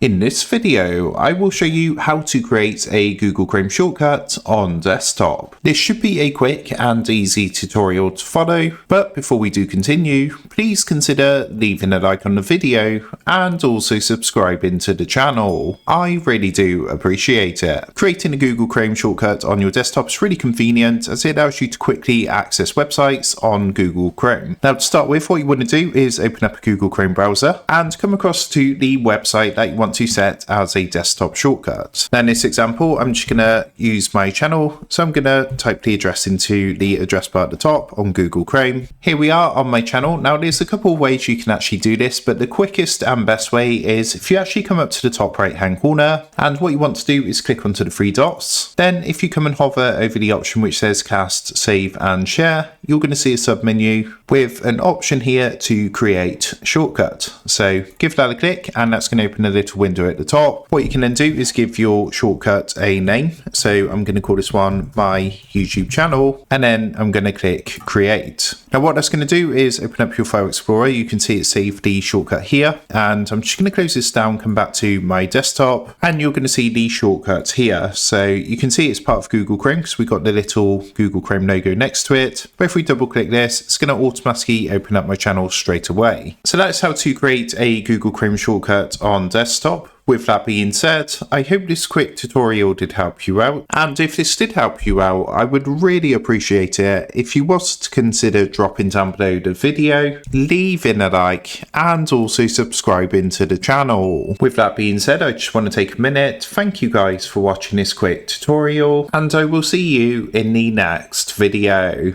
In this video, I will show you how to create a Google Chrome shortcut on desktop. This should be a quick and easy tutorial to follow, but before we do continue, please consider leaving a like on the video and also subscribing to the channel. I really do appreciate it. Creating a Google Chrome shortcut on your desktop is really convenient as it allows you to quickly access websites on Google Chrome. Now to start with, what you want to do is open up a Google Chrome browser and come across to the website that you want to set as a desktop shortcut. Now in this example, I'm just going to use my channel, so I'm going to type the address into the address bar at the top on Google Chrome. Here we are on my channel. Now there's a couple of ways you can actually do this, but the quickest and best way is if you actually come up to the top right hand corner, and what you want to do is click onto the three dots. Then if you come and hover over the option which says cast, save and share, you're going to see a sub menu with an option here to create shortcut. So give that a click and that's going to open a little window at the top. What you can then do is give your shortcut a name. So I'm going to call this one my YouTube channel, and then I'm going to click create. Now what that's going to do is open up your file explorer. You can see it saved the shortcut here, and I'm just going to close this down, come back to my desktop, and you're going to see the shortcut here. So you can see it's part of Google Chrome because we got the little Google Chrome logo next to it. But if we double click this, it's going to automatically open up my channel straight away. So that's how to create a Google Chrome shortcut on desktop. With that being said, I hope this quick tutorial did help you out, and if this did help you out, I would really appreciate it if you was to consider dropping down below the video, leaving a like, and also subscribing to the channel. With that being said, I just want to take a minute, thank you guys for watching this quick tutorial, and I will see you in the next video.